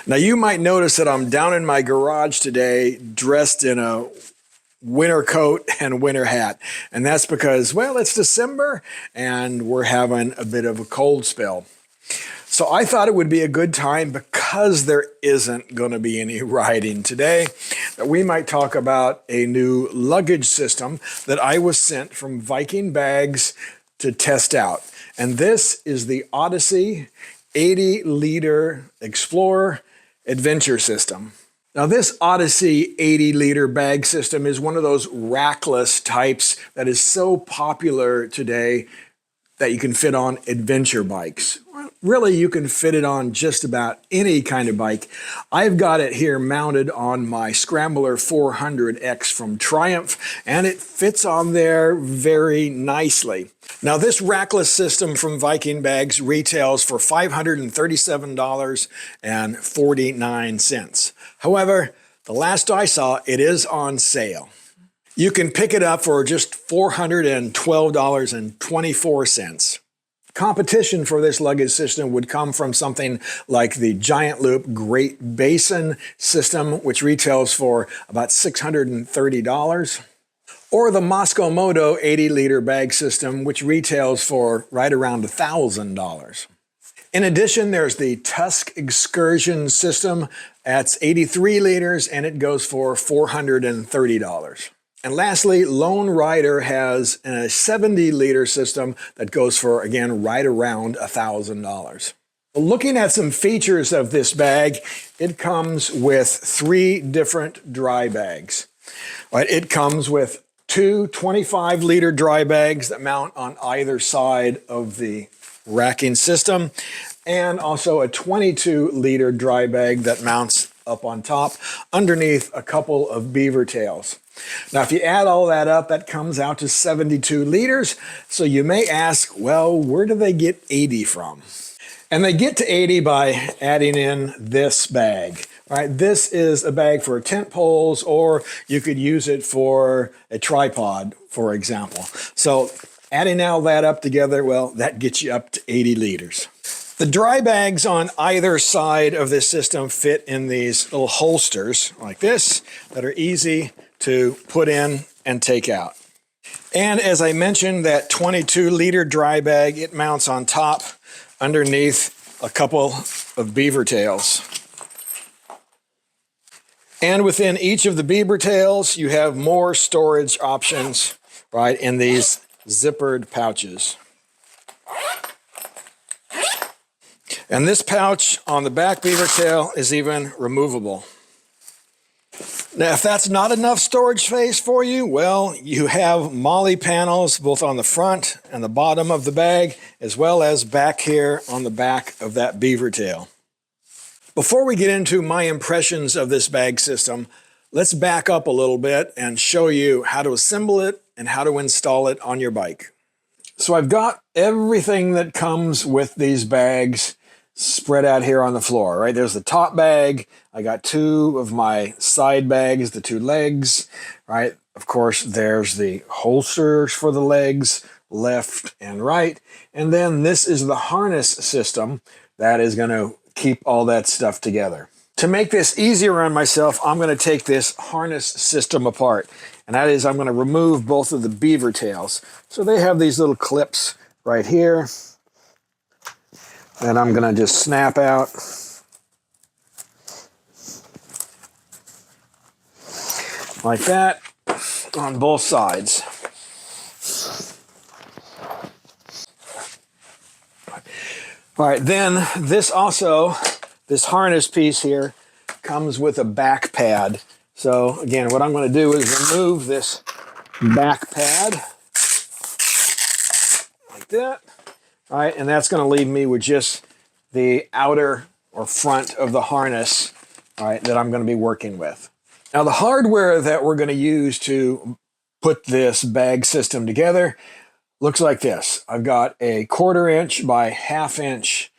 Now you might notice that I'm down in my garage today dressed in a winter coat and winter hat. And that's because, well, it's December and we're having a bit of a cold spell. So I thought it would be a good time, because there isn't going to be any riding today, that we might talk about a new luggage system that I was sent from Viking Bags to test out. And this is the Odyssey 80-liter Explorer Adventure System. Now this Odyssey 80-liter bag system is one of those rackless types that is so popular today that you can fit on adventure bikes. Really, you can fit it on just about any kind of bike. I've got it here mounted on my Scrambler 400X from Triumph, and it fits on there very nicely. Now, this rackless system from Viking Bags retails for $537.49. However, the last I saw, it is on sale. You can pick it up for just $412.24. Competition for this luggage system would come from something like the Giant Loop Great Basin system, which retails for about $630, or the Moscow Moto 80-liter bag system, which retails for right around $1,000. In addition, there's the Tusk Excursion system. That's 83 liters, and it goes for $430. And lastly, Lone Rider has a 70-liter system that goes for, again, right around $1,000. Looking at some features of this bag, it comes with 3 different dry bags. Right, it comes with 2 25-liter dry bags that mount on either side of the racking system, and also a 22-liter dry bag that mounts up on top underneath a couple of beaver tails. Now, if you add all that up, that comes out to 72 liters. So you may ask, well, where do they get 80 from? And they get to 80 by adding in this bag. Right? This is a bag for tent poles, or you could use it for a tripod, for example. So adding all that up together, well, that gets you up to 80 liters. The dry bags on either side of this system fit in these little holsters like this that are easy to put in and take out. And as I mentioned, that 22-liter dry bag, it mounts on top underneath a couple of beaver tails. And within each of the beaver tails, you have more storage options, right, in these zippered pouches. And this pouch on the back beaver tail is even removable. Now, if that's not enough storage space for you, well, you have MOLLE panels both on the front and the bottom of the bag, as well as back here on the back of that beaver tail. Before we get into my impressions of this bag system, let's back up a little bit and show you how to assemble it and how to install it on your bike. So I've got everything that comes with these bags spread out here on the floor, right? There's the top bag. I got 2 of my side bags, the 2 legs, right? Of course, there's the holsters for the legs, left and right. And then this is the harness system that is going to keep all that stuff together. To make this easier on myself, I'm going to take this harness system apart. And that is, I'm going to remove both of the beaver tails. So they have these little clips right here. And I'm going to just snap out. Like that on both sides. All right, then this harness piece here comes with a back pad. So again, what I'm going to do is remove this back pad like that. All right, and that's going to leave me with just the outer or front of the harness, all right, that I'm going to be working with. Now, the hardware that we're going to use to put this bag system together looks like this. I've got a 1/4 inch by 1/2 inch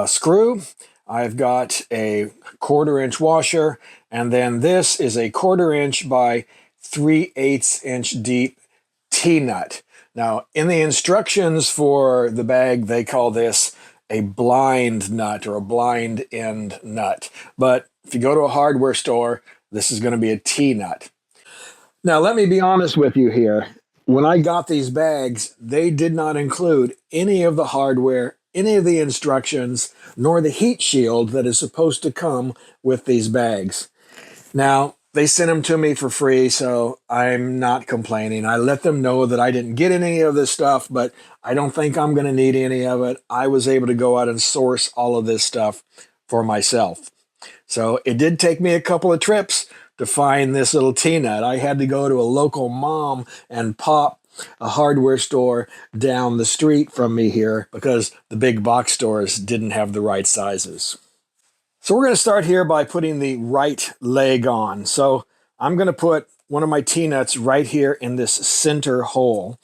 screw. I've got a 1/4 inch washer, and then this is a 1/4 inch by 3/8 inch deep T-nut. Now, in the instructions for the bag, they call this a blind nut or a blind end nut. But if you go to a hardware store, this is going to be a T-nut. Now, let me be honest with you here. When I got these bags, they did not include any of the hardware, any of the instructions, nor the heat shield that is supposed to come with these bags. Now, they sent them to me for free, so I'm not complaining. I let them know that I didn't get any of this stuff, but I don't think I'm going to need any of it. I was able to go out and source all of this stuff for myself. So it did take me a couple of trips to find this little T-nut. I had to go to a local mom and pop a hardware store down the street from me here because the big box stores didn't have the right sizes. So we're going to start here by putting the right leg on. So I'm going to put one of my T-nuts right here in this center hole.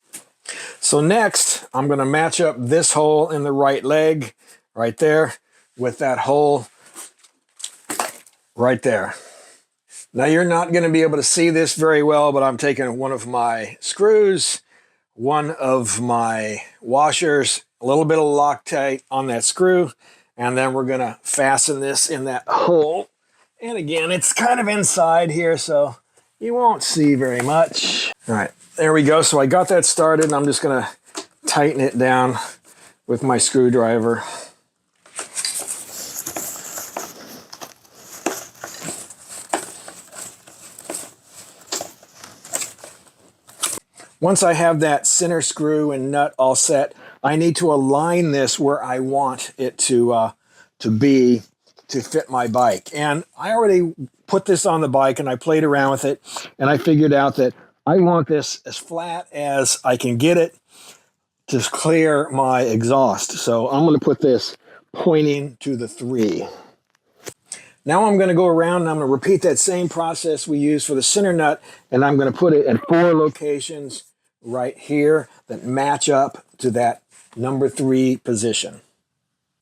So next, I'm going to match up this hole in the right leg right there with that hole right there. Now you're not going to be able to see this very well, but I'm taking one of my screws, one of my washers, a little bit of Loctite on that screw, and then we're going to fasten this in that hole. And again, it's kind of inside here, so you won't see very much. All right, there we go. So I got that started, and I'm just going to tighten it down with my screwdriver. Once I have that center screw and nut all set, I need to align this where I want it to be to fit my bike. And I already put this on the bike and I played around with it, and I figured out that I want this as flat as I can get it to clear my exhaust. So I'm going to put this pointing to the 3. Now I'm going to go around and I'm going to repeat that same process we used for the center nut, and I'm going to put it at 4 locations right here that match up to that number 3 position.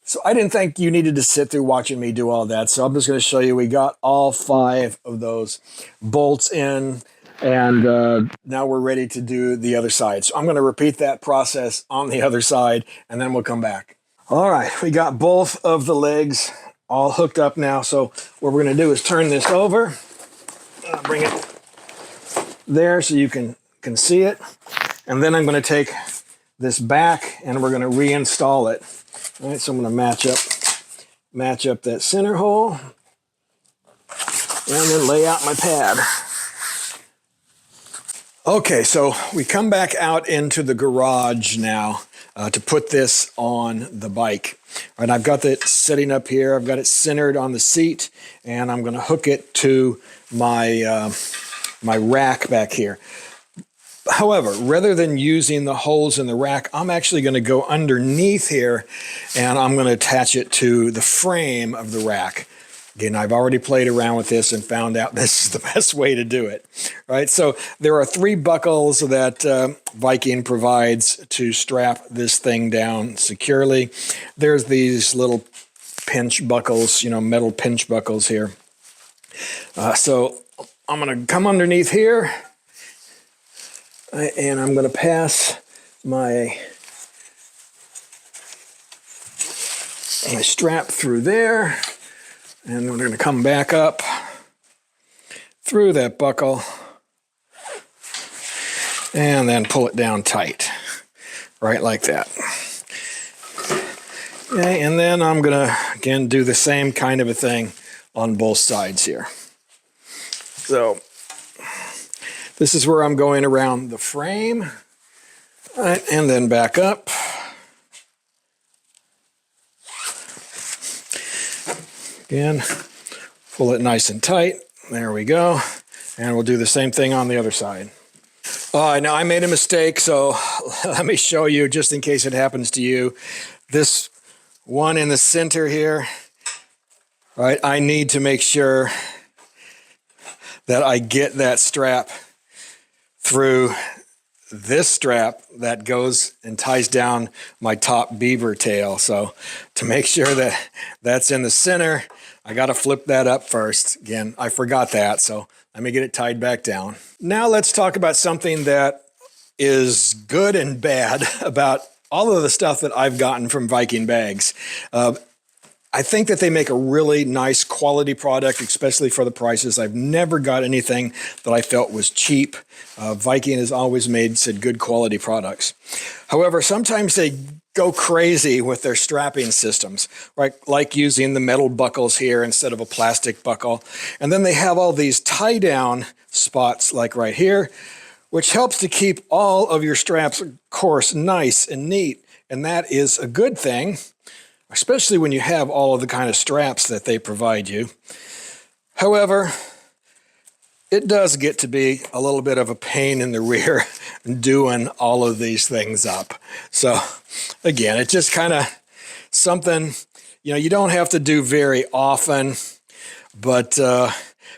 So I didn't think you needed to sit through watching me do all that, so I'm just going to show you we got all 5 of those bolts in, and now we're ready to do the other side. So I'm going to repeat that process on the other side, and then we'll come back. All right, we got both of the legs all hooked up now, so what we're going to do is turn this over, bring it there so you can see it, and then I'm going to take this back and we're going to reinstall it. All right, so I'm going to match up that center hole and then lay out my pad. Okay, so we come back out into the garage now to put this on the bike. All right, I've got it sitting up here. I've got it centered on the seat, and I'm going to hook it to my my rack back here. However, rather than using the holes in the rack, I'm actually going to go underneath here, and I'm going to attach it to the frame of the rack. Again, I've already played around with this and found out this is the best way to do it. Right, so there are 3 buckles that Viking provides to strap this thing down securely. There's these little pinch buckles, metal pinch buckles here. So I'm going to come underneath here, and I'm going to pass my strap through there. And we're going to come back up through that buckle and then pull it down tight, right like that. Okay, and then I'm going to, again, do the same kind of a thing on both sides here. So this is where I'm going around the frame, right, and then back up. Again, pull it nice and tight. There we go. And we'll do the same thing on the other side. Now I made a mistake, so let me show you just in case it happens to you. This one in the center here, right, I need to make sure that I get that strap through this strap that goes and ties down my top beaver tail. So to make sure that that's in the center, I got to flip that up first. Again, I forgot that, so let me get it tied back down. Now let's talk about something that is good and bad about all of the stuff that I've gotten from Viking Bags. I think that they make a really nice quality product, especially for the prices. I've never got anything that I felt was cheap. Viking has always made said good quality products. However, sometimes they go crazy with their strapping systems, right? Like using the metal buckles here instead of a plastic buckle. And then they have all these tie down spots like right here, which helps to keep all of your straps, of course, nice and neat. And that is a good thing, especially when you have all of the kind of straps that they provide you. However, it does get to be a little bit of a pain in the rear doing all of these things up. So again, it's just kind of something, you don't have to do very often, but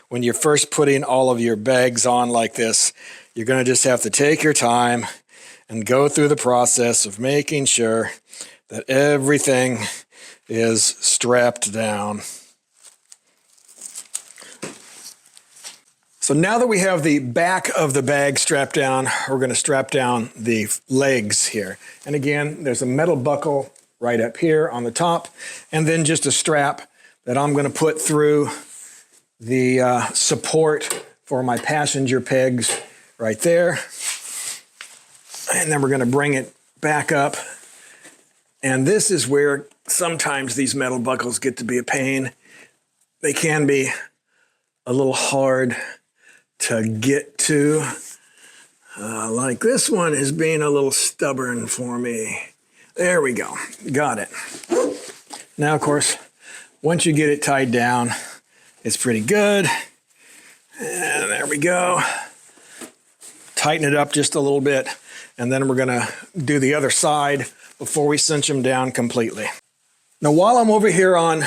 when you're first putting all of your bags on like this, you're going to just have to take your time and go through the process of making sure that everything is strapped down. So now that we have the back of the bag strapped down, we're going to strap down the legs here. And again, there's a metal buckle right up here on the top, and then just a strap that I'm going to put through the support for my passenger pegs right there. And then we're going to bring it back up. And this is where sometimes these metal buckles get to be a pain. They can be a little hard to get to. Like this one is being a little stubborn for me. There we go. Got it. Now, of course, once you get it tied down, it's pretty good. And there we go. Tighten it up just a little bit. And then we're going to do the other side before we cinch them down completely. Now, while I'm over here on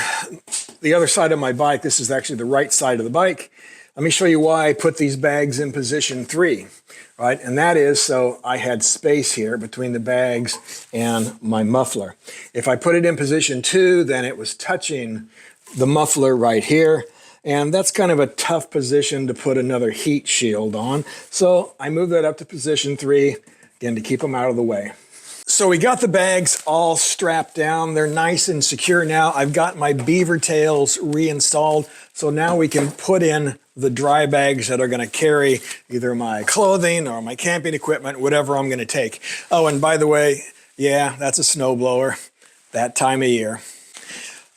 the other side of my bike, this is actually the right side of the bike, let me show you why I put these bags in position 3, right? And that is so I had space here between the bags and my muffler. If I put it in position 2, then it was touching the muffler right here. And that's kind of a tough position to put another heat shield on. So I moved that up to position 3, again, to keep them out of the way. So we got the bags all strapped down. They're nice and secure now. I've got my beaver tails reinstalled. So now we can put in the dry bags that are going to carry either my clothing or my camping equipment, whatever I'm going to take. Oh, and by the way, yeah, that's a snowblower, that time of year.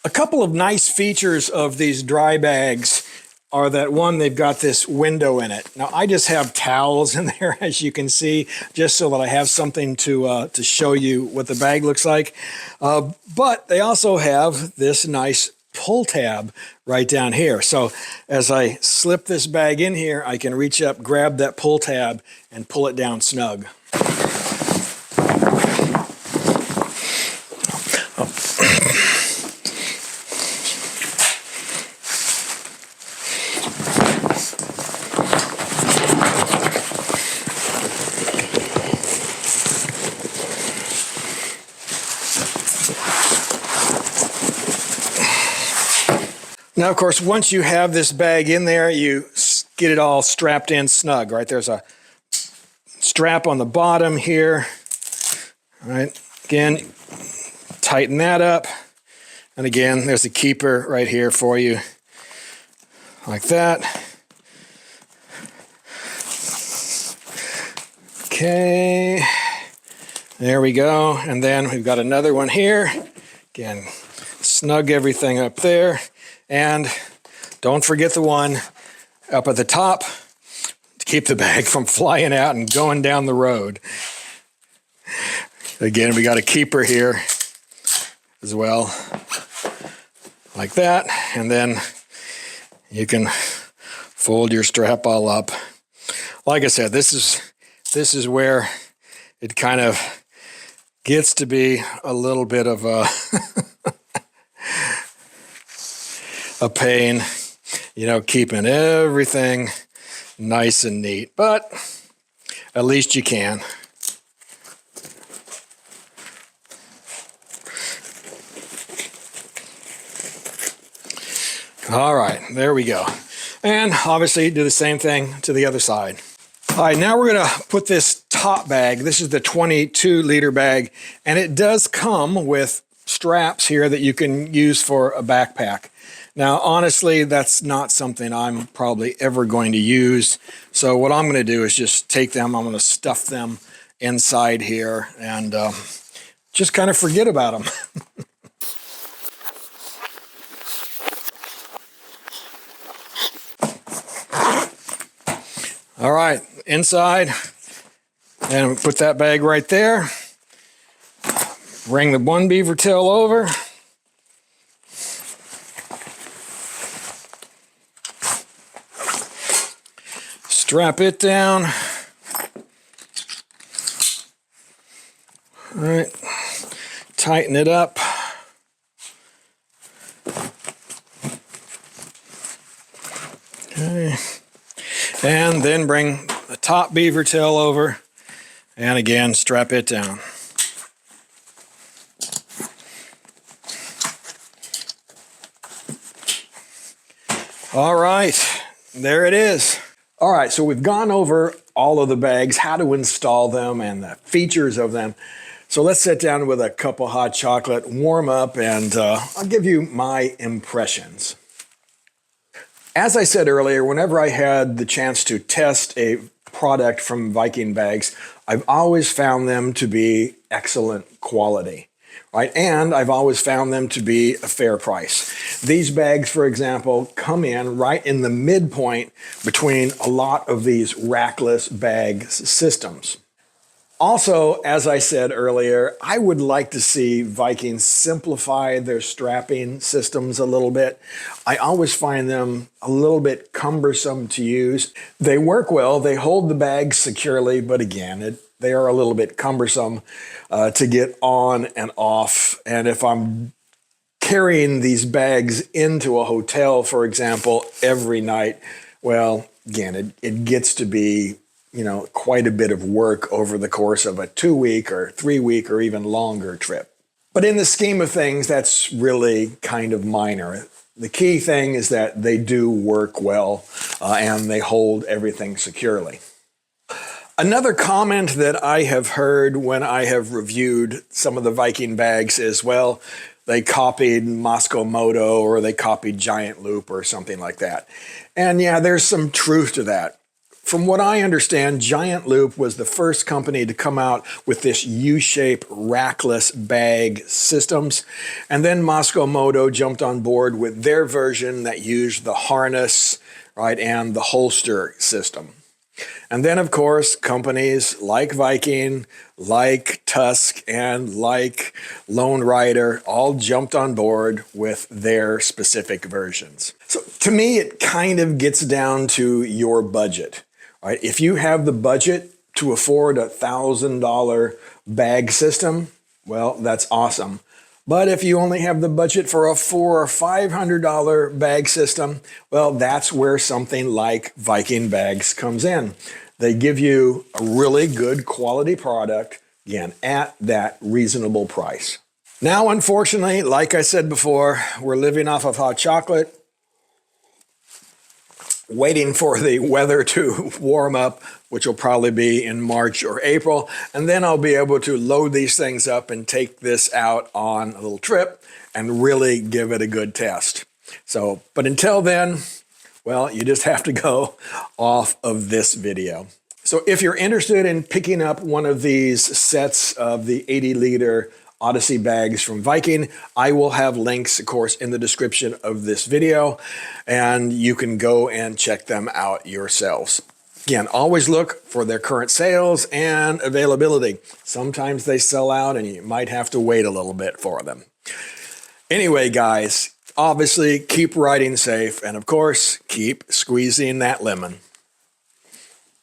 A couple of nice features of these dry bags are that, one, they've got this window in it. Now, I just have towels in there, as you can see, just so that I have something to show you what the bag looks like. But they also have this nice pull tab right down here. So as I slip this bag in here, I can reach up, grab that pull tab, and pull it down snug. Now, of course, once you have this bag in there, you get it all strapped in snug, right? There's a strap on the bottom here, all right? Again, tighten that up. And again, there's a keeper right here for you, like that. Okay, there we go. And then we've got another one here. Again, snug everything up there. And don't forget the one up at the top to keep the bag from flying out and going down the road. Again, we got a keeper here as well, like that. And then you can fold your strap all up. Like I said, this is where it kind of gets to be a little bit of a pain, keeping everything nice and neat, but at least you can. All right, there we go. And obviously do the same thing to the other side. All right, now we're gonna put this top bag. This is the 22-liter bag, and it does come with straps here that you can use for a backpack. Now, honestly, that's not something I'm probably ever going to use. So what I'm going to do is just take them, I'm going to stuff them inside here and just kind of forget about them. All right, inside, and put that bag right there. Bring the one beaver tail over. Strap it down. All right, tighten it up. Okay. And then bring the top beaver tail over, and again, strap it down. All right, there it is. All right, so we've gone over all of the bags, how to install them, and the features of them. So let's sit down with a cup of hot chocolate, warm up, and I'll give you my impressions. As I said earlier, whenever I had the chance to test a product from Viking Bags, I've always found them to be excellent quality, right? And I've always found them to be a fair price. These bags, for example, come in right in the midpoint between a lot of these rackless bag systems. Also, as I said earlier, I would like to see Viking simplify their strapping systems a little bit. I always find them a little bit cumbersome to use. They work well, they hold the bag securely, but again, they are a little bit cumbersome to get on and off. And if I'm carrying these bags into a hotel, for example, every night, well, again, it gets to be, you know, quite a bit of work over the course of a 2-week or 3-week or even longer trip. But in the scheme of things, that's really kind of minor. The key thing is that they do work well and they hold everything securely. Another comment that I have heard when I have reviewed some of the Viking bags is, well, they copied Moscow Moto or they copied Giant Loop or something like that. And yeah, there's some truth to that. From what I understand, Giant Loop was the first company to come out with this U-shaped rackless bag systems. And then Moscow Moto jumped on board with their version that used the harness, right, and the holster system. And then, of course, companies like Viking, like Tusk, and like Lone Rider all jumped on board with their specific versions. So to me, it kind of gets down to your budget. Right? If you have the budget to afford a $1,000 bag system, well, that's awesome. But if you only have the budget for a $400 or $500 bag system, well, that's where something like Viking Bags comes in. They give you a really good quality product, again, at that reasonable price. Now, unfortunately, like I said before, we're living off of hot chocolate, waiting for the weather to warm up, which will probably be in March or April. And then I'll be able to load these things up and take this out on a little trip and really give it a good test. So, but until then, well, you just have to go off of this video. So if you're interested in picking up one of these sets of the 80-liter Odyssey bags from Viking, I will have links, of course, in the description of this video, and you can go and check them out yourselves. Again, always look for their current sales and availability. Sometimes they sell out and you might have to wait a little bit for them. Anyway, guys, obviously keep riding safe and, of course, keep squeezing that lemon.